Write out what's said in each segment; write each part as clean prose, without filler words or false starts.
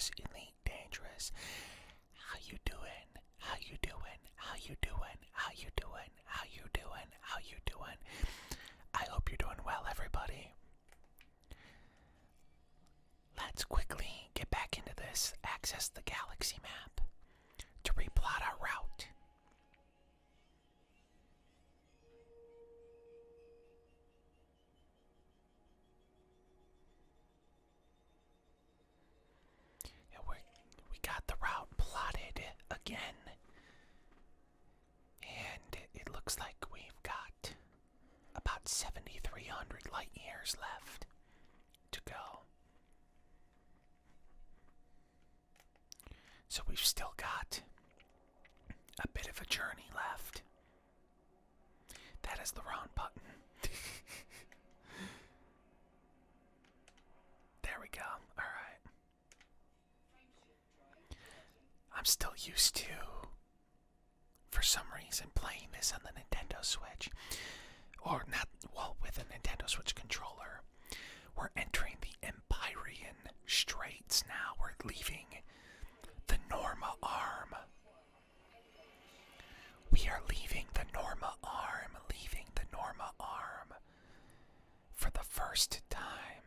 dangerous, elite dangerous. How you doing? How you doing? How you doing? How you doing? How you doing? How you doing? I hope you're doing well, everybody. Let's quickly get back into this. Access the galaxy map to replot our route. We got the route plotted again. And it looks like we've got about 7,300 light years left to go. So we've still got a bit of a journey left. That is the wrong button. There we go. Alright. I'm still used to, for some reason, playing this on the Nintendo Switch. Or not, well, with a Nintendo Switch controller. We're entering the Empyrean Straits now. We're leaving the Norma Arm. We are leaving the Norma Arm. Leaving the Norma Arm for the first time.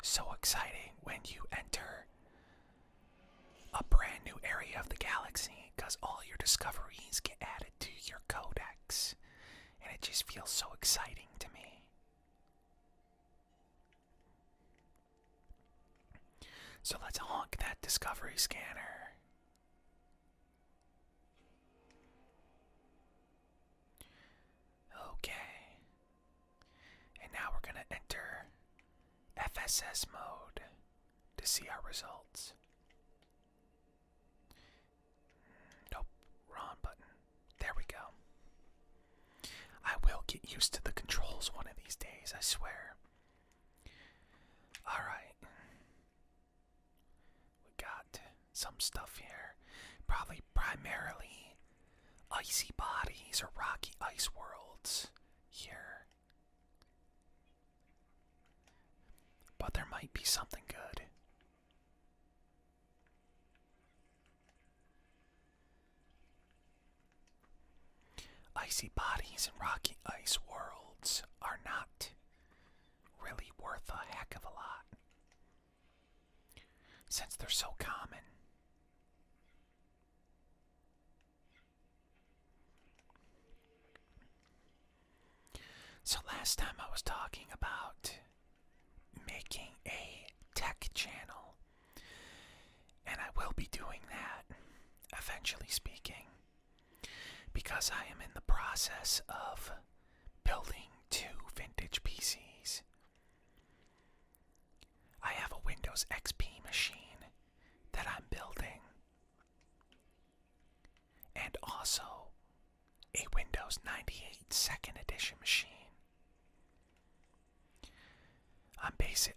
So exciting when you enter a brand new area of the galaxy, because all your discoveries get added to your codex, and it just feels so exciting to me. So let's honk that discovery scanner. Okay. And now we're going to enter FSS mode to see our results. Nope, wrong button. There we go. I will get used to the controls one of these days, I swear. Alright. We got some stuff here. Probably primarily icy bodies or rocky ice worlds here. But there might be something good. Icy bodies and rocky ice worlds are not really worth a heck of a lot, since they're so common. So last time I was talking about making a tech channel, and I will be doing that, eventually speaking, because I am in the process of building 2 vintage PCs. I have a Windows XP machine that I'm building, and also a Windows 98 2nd edition machine.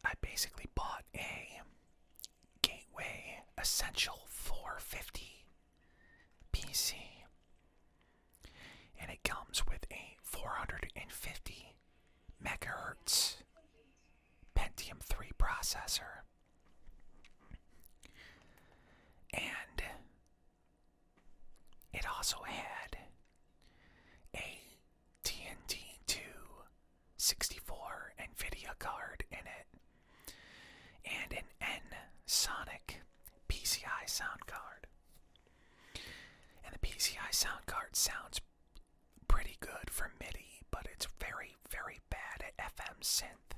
I basically bought a Gateway Essential 450 PC, and it comes with a 450 megahertz Pentium 3 processor, and it also had a TNT 264 NVIDIA card in it, and an N-Sonic PCI sound card. And the PCI sound card sounds pretty good for MIDI, but it's very, very bad at FM synth.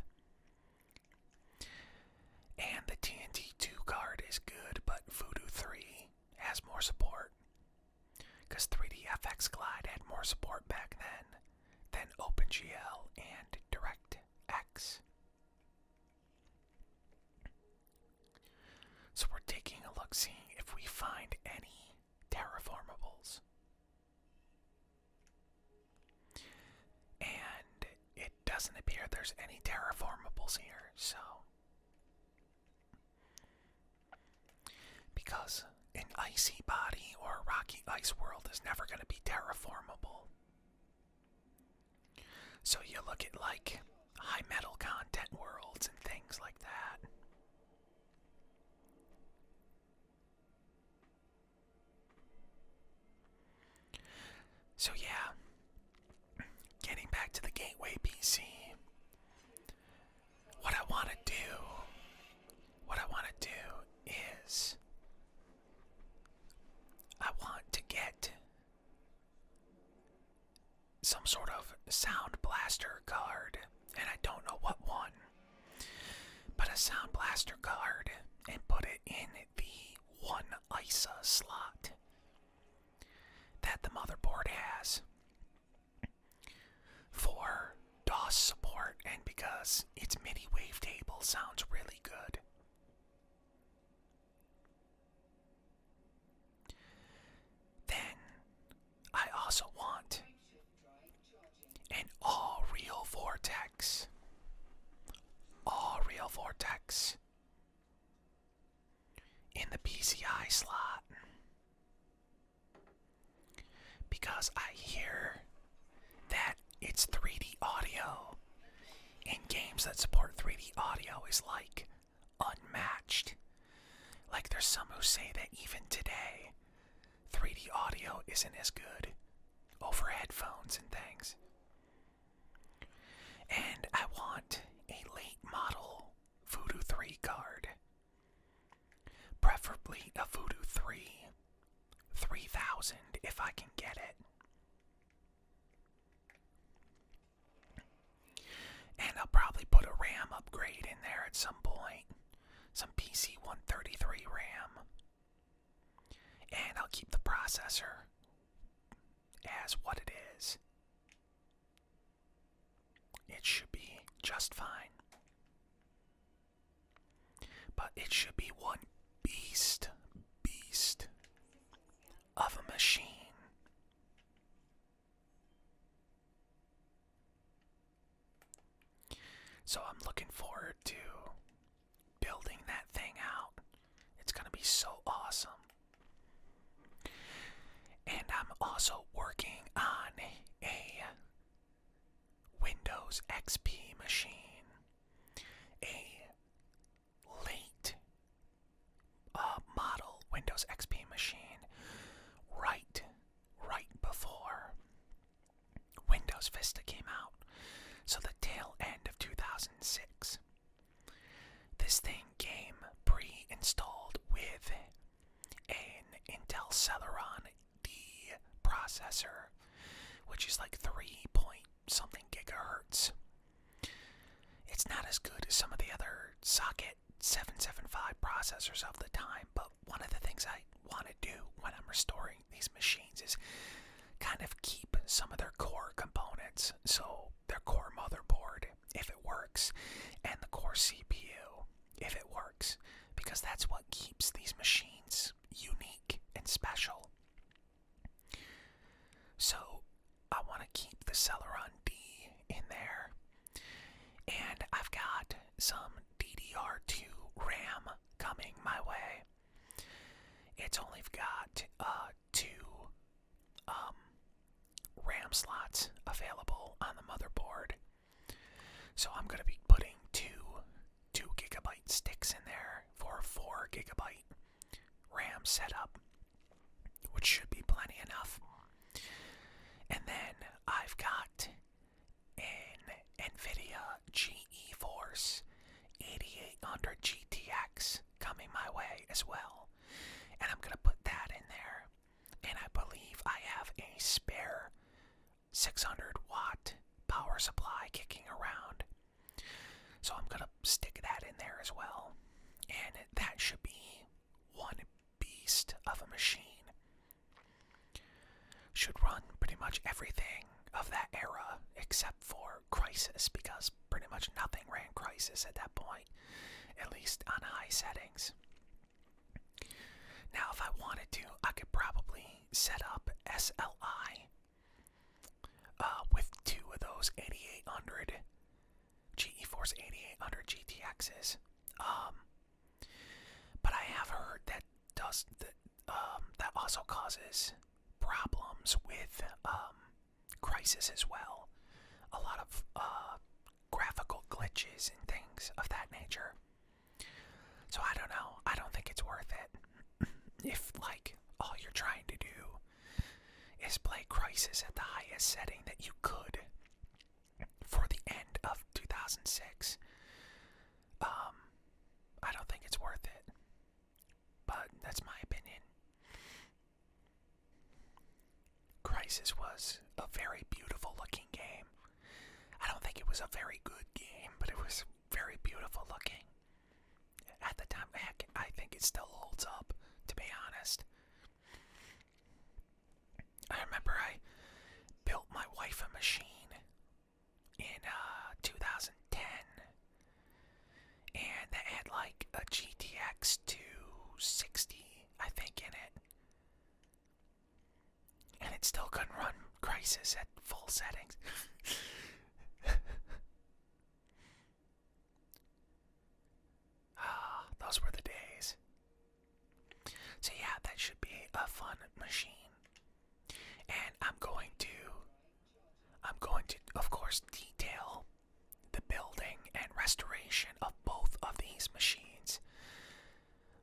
And the TNT2 card is good, but Voodoo 3 has more support, because 3D FX Glide had more support back then than OpenGL and DirectX. So we're taking a look, seeing if we find any terraformables. And it doesn't appear there's any terraformables here, so. Because an icy body or a rocky ice world is never going to be terraformable. So you look at like high metal content worlds and things like that. So yeah, getting back to the Gateway PC, what I want to do is I want to get some sort of Sound Blaster card, and I don't know what one, but a Sound Blaster card, and put it in the one ISA slot that the motherboard has for DOS support, and because its MIDI wavetable sounds really good. Then I also want an all-real vortex. All-real vortex in the PCI slot. Because I hear that its 3D audio in games that support 3D audio is like unmatched. Like there's some who say that even today 3D audio isn't as good over headphones and things. And I want a late model Voodoo 3 card. Preferably a Voodoo 3 3000 if I can get it. And I'll probably put a RAM upgrade in there at some point. Some PC 133 RAM. And I'll keep the processor as what it is. It should be just fine. But it should be one beast of a machine. So I'm looking forward to building that thing out. It's gonna be so awesome. And I'm also working on a Windows XP machine. A late model Windows XP machine. Right before Windows Vista came out. So the tail end of 2006. This thing came pre-installed with an Intel Celeron D processor, which is like 3 point something gigahertz. It's not as good as some of the other socket 775 processors of the time, but one of the things I want to do when I'm restoring these machines is kind of keep some of their core components. So their core motherboard, if it works, and the core CPU, if it works, because that's what keeps these machines unique and special. So I want to keep the Celeron D in there, and I've got some DDR2 RAM coming my way. It's only got 2 RAM slots available on the motherboard. So I'm going to be putting two gigabyte sticks in there for a 4 gigabyte RAM setup, which should be plenty enough. And then I've got an NVIDIA GeForce 8800 GTX coming my way as well. And I'm going to put that in there. And I believe I have a spare 600 watt power supply kicking around. So I'm going to stick that in there as well. And that should be one beast of a machine. Should run pretty much everything of that era except for Crysis, because pretty much nothing ran Crysis at that point, at least on high settings. Now if I wanted to, I could probably set up SLI with 2 of those 8800 GeForce 8800 GTXs. But I have heard that that also causes problems with Crysis as well. A lot of graphical glitches and things of that nature. So I don't know. I don't think it's worth it. If like all you're trying to do is play Crisis at the highest setting that you could for the end of 2006. I don't think it's worth it, but that's my opinion. Crisis was a very beautiful looking game. I don't think it was a very good game, but it was very beautiful looking. At the time, heck, I think it still holds up, to be honest. I remember I built my wife a machine in 2010, and that had like a GTX 260, I think, in it. And it still couldn't run Crisis at full settings. Those were the days. So yeah, that should be a fun machine. And I'm going to, of course, detail the building and restoration of both of these machines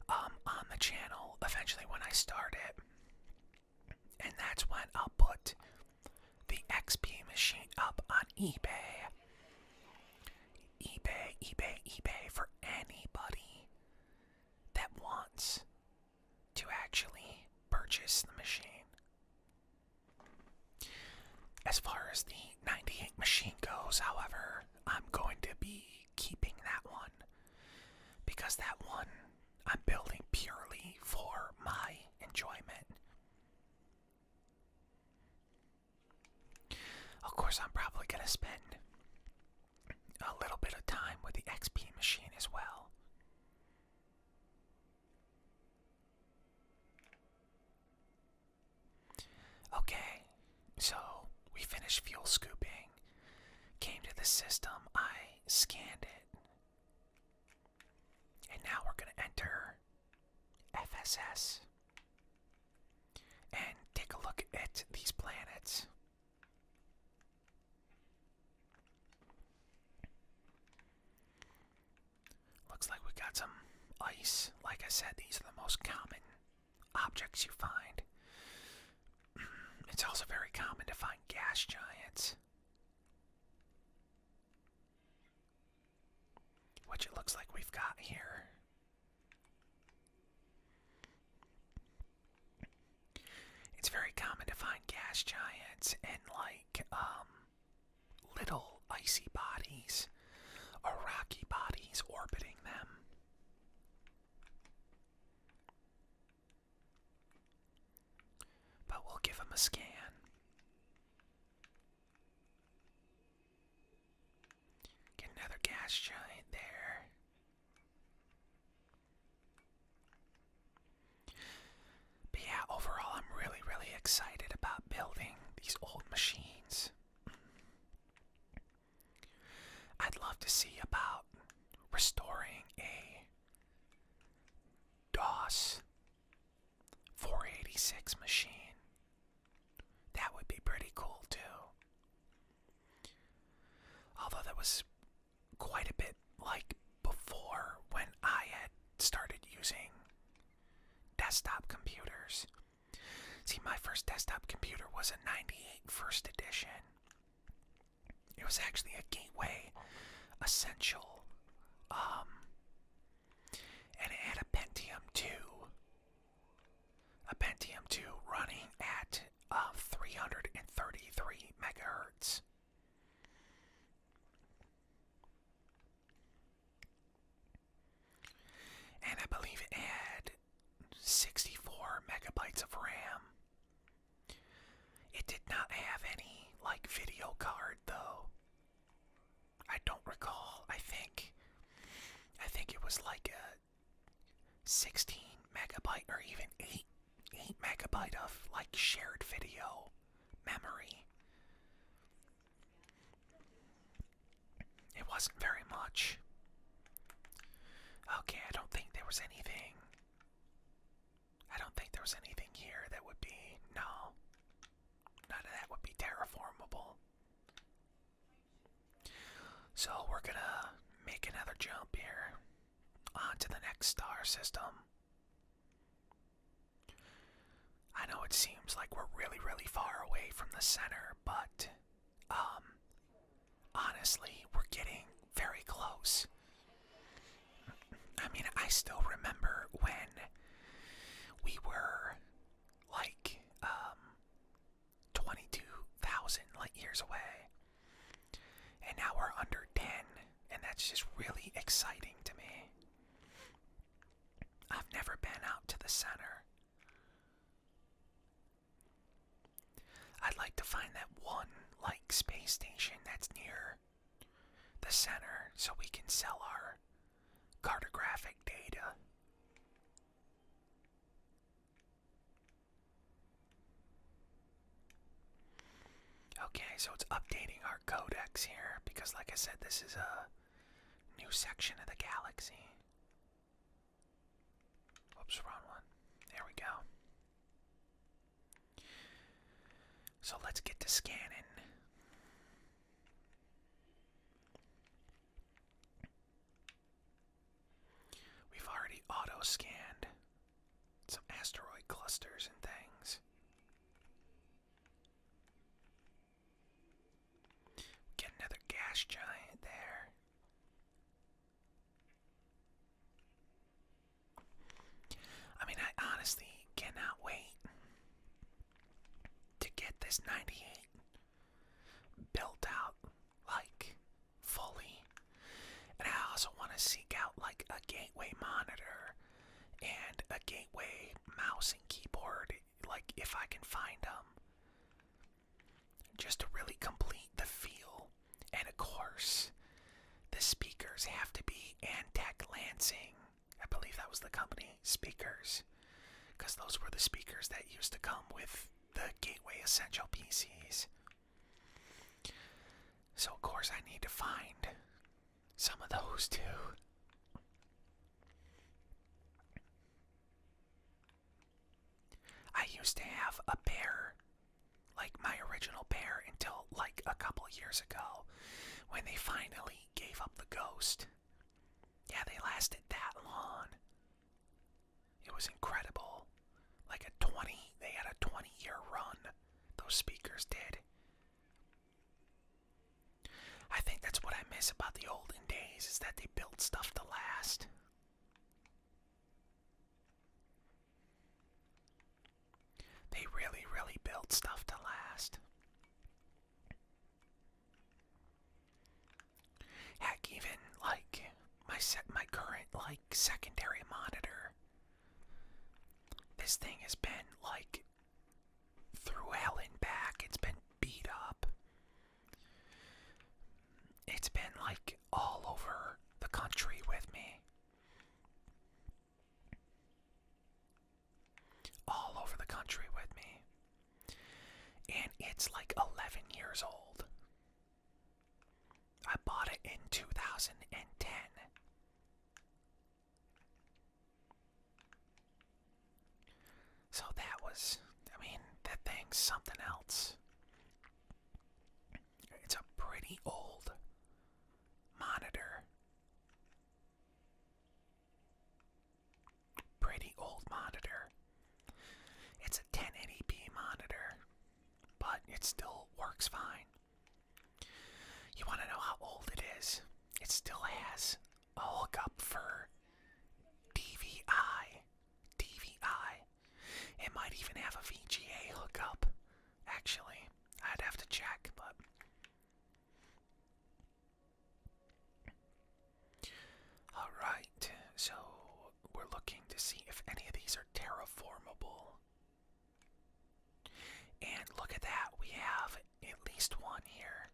on the channel eventually when I start it. And that's when I'll put the XP machine up on eBay. eBay for anybody that wants to actually purchase the machine. As far as the 98 machine goes, however, I'm going to be keeping that one because that one I'm building purely for my enjoyment. Of course, I'm probably going to spend a little bit of time with the XP machine as well. Okay, so we finished fuel scooping, came to the system, I scanned it, and now we're going to enter FSS and take a look at these planets. Looks like we got some ice. Like I said, these are the most common objects you find. It's also very common to find gas giants, which it looks like we've got here. It's very common to find gas giants and like little icy bodies or rocky bodies orbiting them. But we'll give them a scan. Get another gas giant there. But yeah, overall I'm really excited about building these old machines. I'd love to see about restoring a DOS 486 machine. That would be pretty cool too. Although that was quite a bit like before when I had started using desktop computers. See, my first desktop computer was a 98 first edition. It was actually a Gateway Essential. And it had a Pentium 2. A Pentium 2 running at 333 megahertz. And I believe it had 64 megabytes of RAM. It did not have any, like, video card, though. I don't recall. I think it was like a 16 megabyte or even 8 megabyte of, like, shared video memory. It wasn't very much. Okay, I don't think there was anything here that would be, no. None of that would be terraformable. So we're gonna make another jump here onto the next star system. I know it seems like we're really, really far away from the center, but honestly, we're getting very close. I mean, I still remember when we were like 22,000 light years away, and now we're under 10, and that's just really exciting to me. I've never been out to the center. I'd like to find that one, like, space station that's near the center so we can sell our cartographic data. Okay, so it's updating our codex here because, like I said, this is a new section of the galaxy. Whoops, wrong one. There we go. So let's get to scanning. We've already auto-scanned some asteroid clusters and things. Get another gas giant there. I mean, I honestly cannot wait to get this 98 built out, like, fully. And I also want to seek out, like, a gateway monitor and a gateway mouse and keyboard, like, if I can find them, just to really complete the feel. And of course, the speakers have to be Antec Lansing. I believe that was the company, speakers, because those were the speakers that used to come with the Gateway Essential PCs. So of course I need to find some of those too. I used to have a pair, like my original pair, until like a couple years ago when they finally gave up the Ghost. Yeah, they lasted that long. It was incredible. Like they had a 20-year run, those speakers did. I think that's what I miss about the olden days, is that they built stuff to last. They really, really built stuff to last. Heck, even like my current like secondary monitor. This thing has been like through hell and back. It's been beat up. It's been like all over the country with me. All over the country with me. And it's like 11 years old. I bought it in 2010. So that was, I mean, that thing's something else. It's a pretty old monitor. Pretty old monitor. It's a 1080p monitor, but it still works fine. You want to know how old it is? It still has a hookup for DVI. It might even have a VGA hookup. Actually, I'd have to check, but alright, so we're looking to see if any of these are terraformable. And look at that, we have at least one here.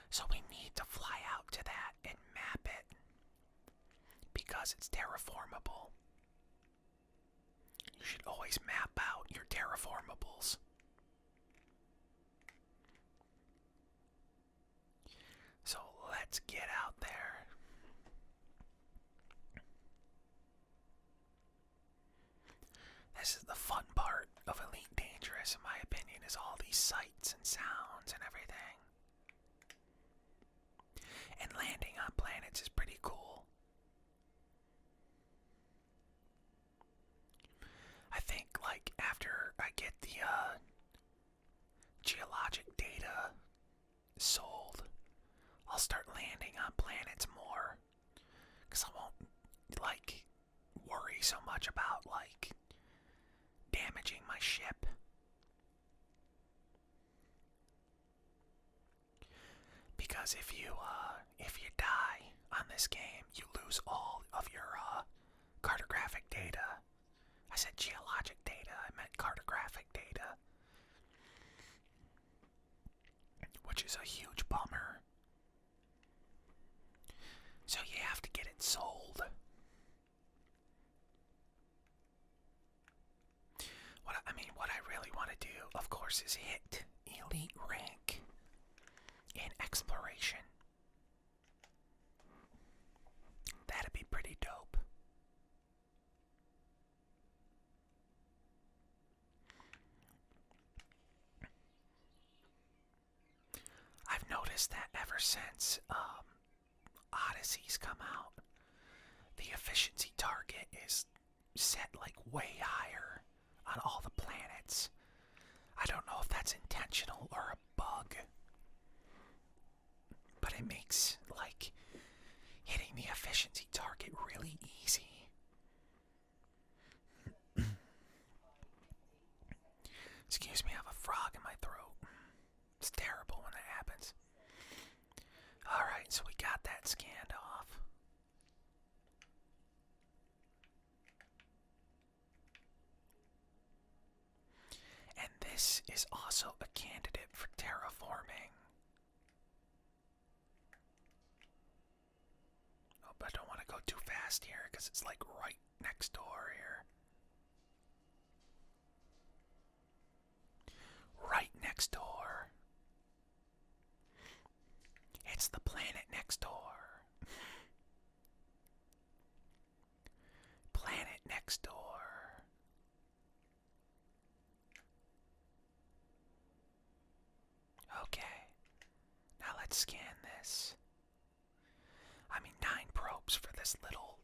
So we need to fly out to that and map it, because it's terraformable. You should always map out your terraformables. So let's get out there. This is the fun part of Elite Dangerous, in my opinion, is all these sights and sounds and everything. And landing on planets is pretty cool. I think planets more. Because I won't, like, worry so much about, like, damaging my ship. Because if you die on this game, you lose all of your cartographic data. I said geologic data, I meant cartographic data. Which is a huge bummer. So you have to get it sold. What I really want to do, of course, is hit elite rank in exploration. That'd be pretty dope. I've noticed that ever since Odyssey's come out, the efficiency target is set like way higher on all the planets. I don't know if that's intentional or a bug, but it makes like hitting the efficiency target really easy. Excuse me, I have a frog in my throat. It's terrible when that happens. Alright, so we got that scanned off. And this is also a candidate for terraforming. Oh, but I don't want to go too fast here because it's like right next door here. Right next door. It's the planet next door. Planet next door. Okay. Now let's scan this. 9 probes for this little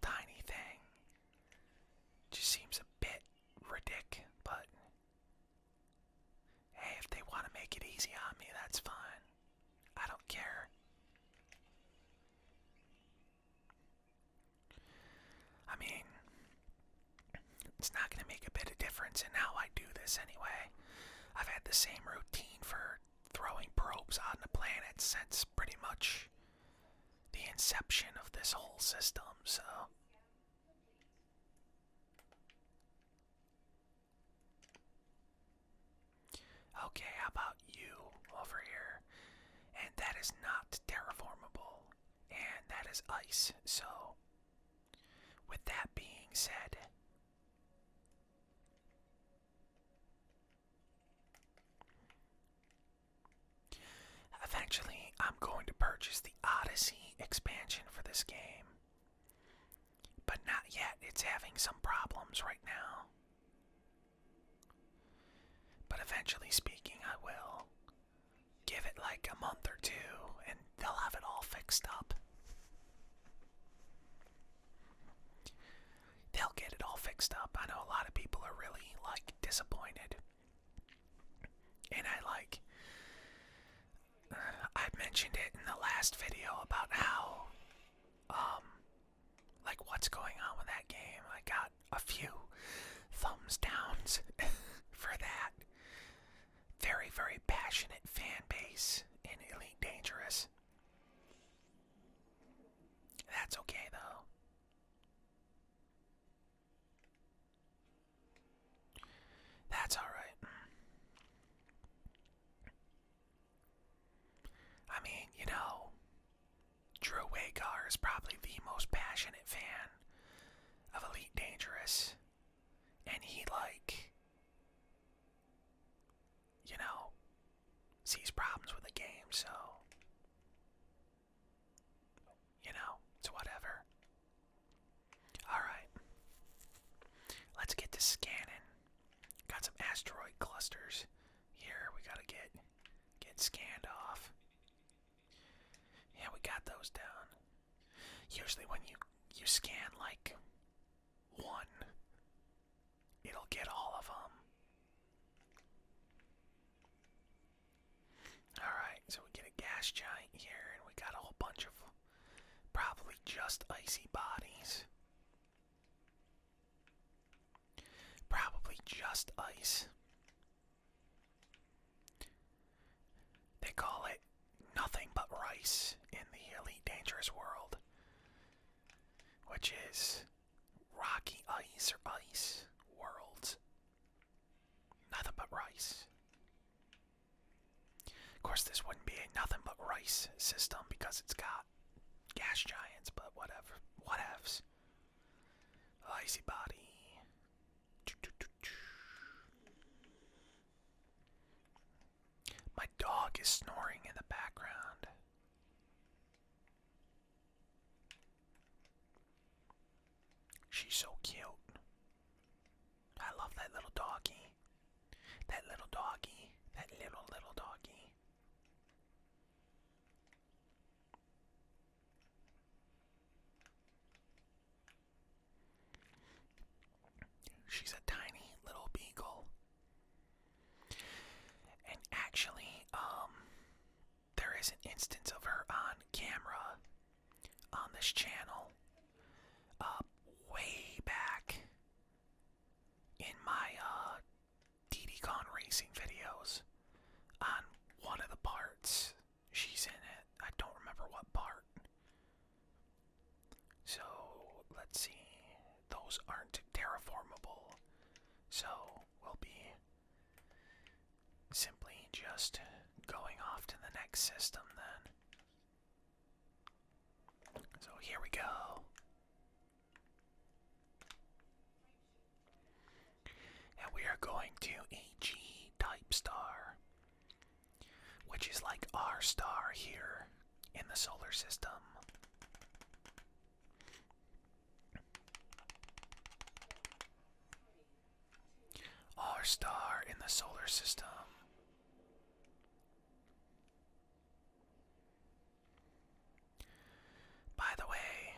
tiny thing. Just seems a bit ridiculous, but hey, if they want to make it easy on me, that's fine. I don't care. It's not going to make a bit of difference in how I do this anyway. I've had the same routine for throwing probes on the planet since pretty much the inception of this whole system, so. Okay, how about you over here? And that is not terraformable, and that is ice, so with that being said, eventually I'm going to purchase the Odyssey expansion for this game, but not yet. It's having some problems right now. But eventually speaking, I will. Give it like a month or two, and they'll have it all fixed up. They'll get it all fixed up. I know a lot of people are really, disappointed. And I mentioned it in the last video about how, what's going on with that game. I got a few thumbs downs for that. Very, very passionate fan base in Elite Dangerous. That's okay, though. That's alright. Drew Wagar is probably the most passionate fan of Elite Dangerous. And he, sees problems with the game, so, it's whatever. Alright. Let's get to scanning. Got some asteroid clusters here we gotta get scanned off. Yeah, we got those down. Usually when you scan one, it'll get all of them. Alright, so we get a gas giant here, and we got a whole bunch of just icy bodies. Probably just ice. They call it nothing but rice in the Elite Dangerous world, which is rocky ice or ice worlds. Nothing but rice. Of course, this wouldn't be a nothing but rice system because it's got gas giants, but whatever. Whatevs. Icy body. My dog is snoring in the background. She's so cute. I love that little doggy. That little doggy. That little doggy. She's a tiny little beagle. And actually, there is an instance of her on camera on this channel. Way back in my DDCon racing videos. On one of the parts, she's in it. I don't remember what part. So, let's see. Those aren't terraformable. So, we'll be simply just going off to the next system then. So, here we go. And we are going to a G-type star, which is like our star here in the solar system. Our star in the solar system. By the way,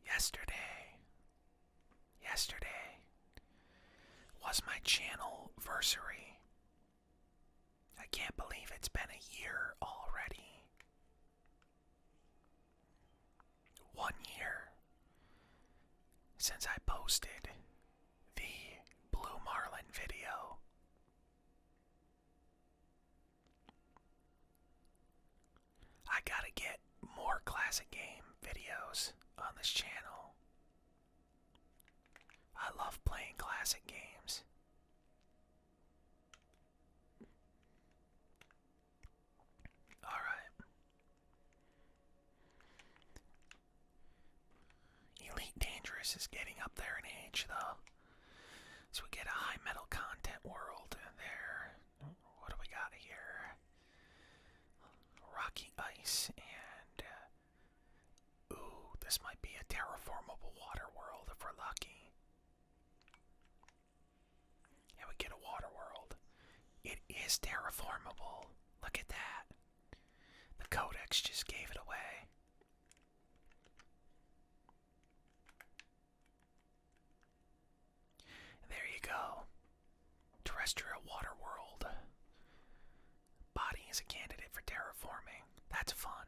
yesterday was my channel versary. I can't believe it's been a year already. 1 year since I posted the Blue Marlin video. I gotta get more classic game videos on this channel. I love playing classic games. Alright. Elite Dangerous is getting up there in age, though. So we get a high metal content world there. What do we got here? Rocky ice and... ooh, this might be a terraformable water world if we're lucky. Yeah, we get a water world. It is terraformable. Look at that. The codex just gave it away. There you go. Terrestrial water world. Body is a candidate for terraforming. That's fun.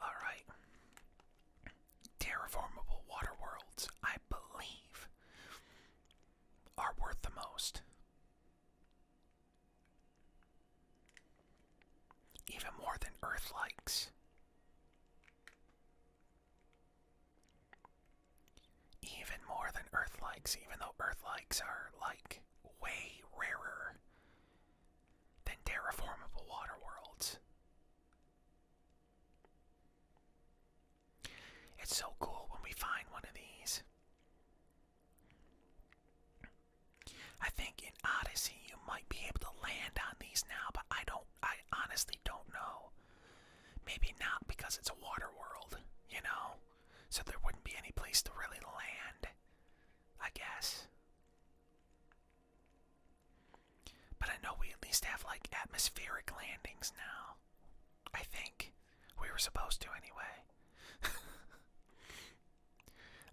Alright. Terraformable water worlds, I believe, are worth the most. Even more than Earth likes. Even more than Earth likes, even though Earth likes are, like, way rarer than terraformable water worlds. It's so cool when we find one of these. I think in Odyssey you might be able to land on these now, but I honestly don't know. Maybe not because it's a water world, you know? So there wouldn't be any place to really land, I guess. But I know we at least have like atmospheric landings now. I think. We were supposed to anyway.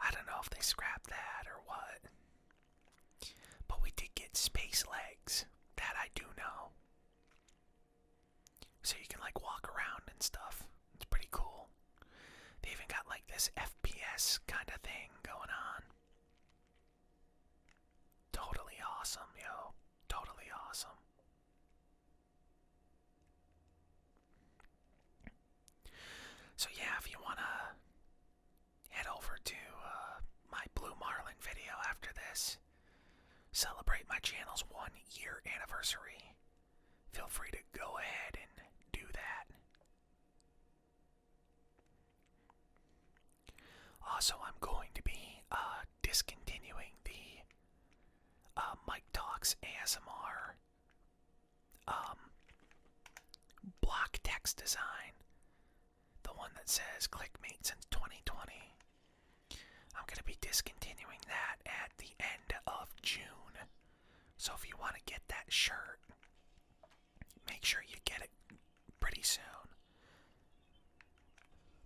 I don't know if they scrapped that or what. But we did get space legs. That I do know. that stuff. It's pretty cool. They even got like this FPS kind of thing going on. Totally awesome, yo. Totally awesome. So yeah, if you wanna head over to my Blue Marlin video after this, celebrate my channel's 1-year anniversary, feel free to go ahead and do that. Also, I'm going to be discontinuing the Mike Talks ASMR block text design, the one that says CliqueMate since 2020. I'm going to be discontinuing that at the end of June. So if you want to get that shirt, make sure you get it pretty soon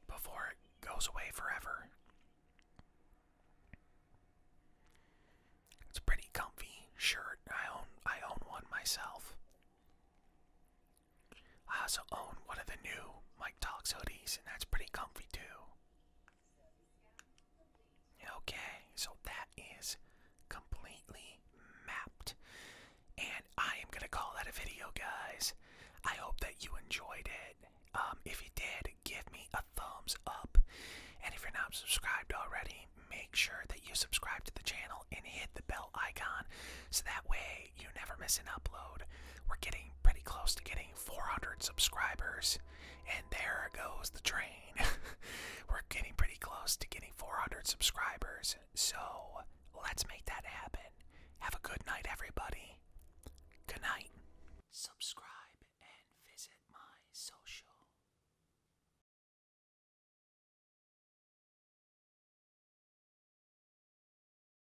before it goes away forever. It's a pretty comfy shirt. I own one myself. I also own one of the new Mike Talks hoodies, and that's pretty comfy too. Okay, so that is completely mapped. And I am gonna call that a video, guys. I hope that you enjoyed it. If you did, give me a thumbs up. And if you're not subscribed already, make sure that you subscribe to the channel and hit the bell icon so that way you never miss an upload. We're getting pretty close to getting 400 subscribers. And there goes the train. We're getting pretty close to getting 400 subscribers. So let's make that happen.